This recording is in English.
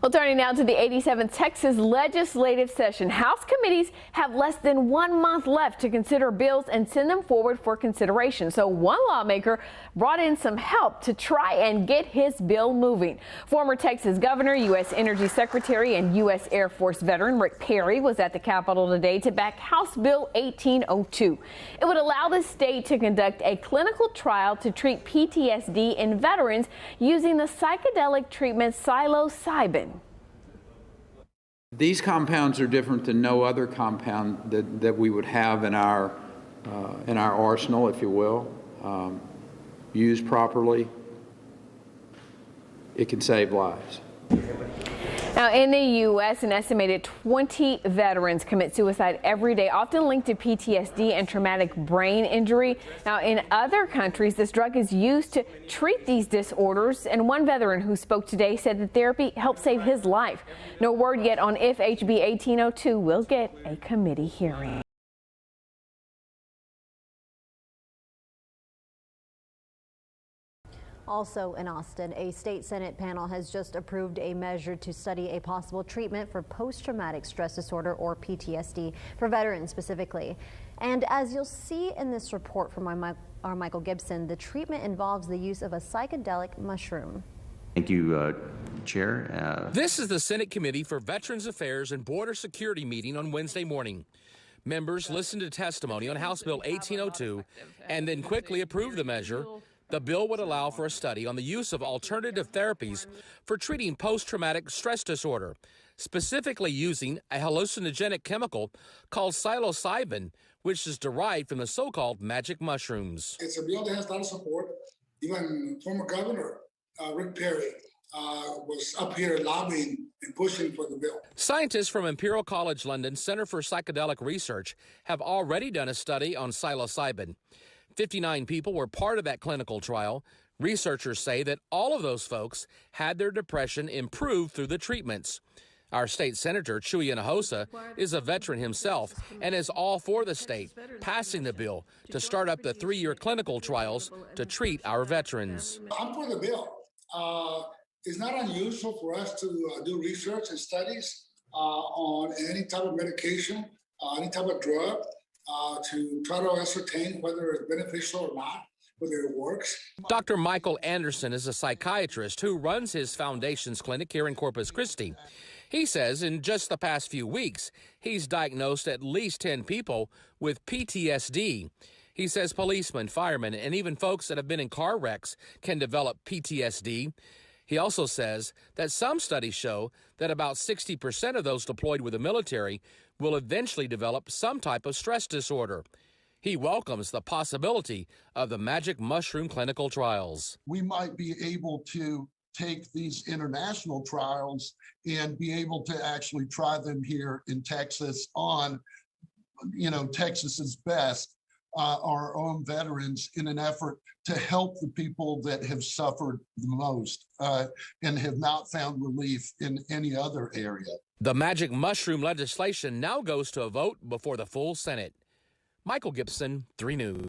Well, turning now to the 87th Texas legislative session. House committees have less than 1 month left to consider bills and send them forward for consideration. So one lawmaker brought in some help to try and get his bill moving. Former Texas Governor, U.S. Energy Secretary, and U.S. Air Force veteran Rick Perry was at the Capitol today to back House Bill 1802. It would allow the state to conduct a clinical trial to treat PTSD in veterans using the psychedelic treatment psilocybin. These compounds are different than no other compound that we would have in our arsenal, if you will. Used properly, it can save lives. Now, in the U.S., an estimated 20 veterans commit suicide every day, often linked to PTSD and traumatic brain injury. Now, in other countries, this drug is used to treat these disorders. And one veteran who spoke today said that therapy helped save his life. No word yet on if HB 1802 will get a committee hearing. Also in Austin, a state Senate panel has just approved a measure to study a possible treatment for post-traumatic stress disorder, or PTSD, for veterans specifically. And as you'll see in this report from our Michael Gibson, the treatment involves the use of a psychedelic mushroom. Thank you, Chair. This is the Senate Committee for Veterans Affairs and Border Security meeting on Wednesday morning. Members listened to testimony on House Bill 1802 and then quickly approved the measure. The bill would allow for a study on the use of alternative therapies for treating post-traumatic stress disorder, specifically using a hallucinogenic chemical called psilocybin, which is derived from the so-called magic mushrooms. It's a bill that has a lot of support. Even former Governor Rick Perry was up here lobbying and pushing for the bill. Scientists from Imperial College London Center for Psychedelic Research have already done a study on psilocybin. 59 people were part of that clinical trial. Researchers say that all of those folks had their depression improved through the treatments. Our state senator, Chuy Hinojosa, is a veteran himself and is all for the state passing the bill to start up the 3-year clinical trials to treat our veterans. I'm for the bill. It's not unusual for us to do research and studies on any type of medication, any type of drug, to try to ascertain whether it's beneficial or not, whether it works. Dr. Michael Anderson is a psychiatrist who runs his foundation's clinic here in Corpus Christi. He says in just the past few weeks, he's diagnosed at least 10 people with PTSD. He says policemen, firemen, and even folks that have been in car wrecks can develop PTSD. He also says that some studies show that about 60% of those deployed with the military will eventually develop some type of stress disorder. He welcomes the possibility of the magic mushroom clinical trials. We might be able to take these international trials and be able to actually try them here in Texas on, Texas's best, our own veterans, in an effort to help the people that have suffered the most and have not found relief in any other area. The magic mushroom legislation now goes to a vote before the full Senate. Michael Gibson, 3 News.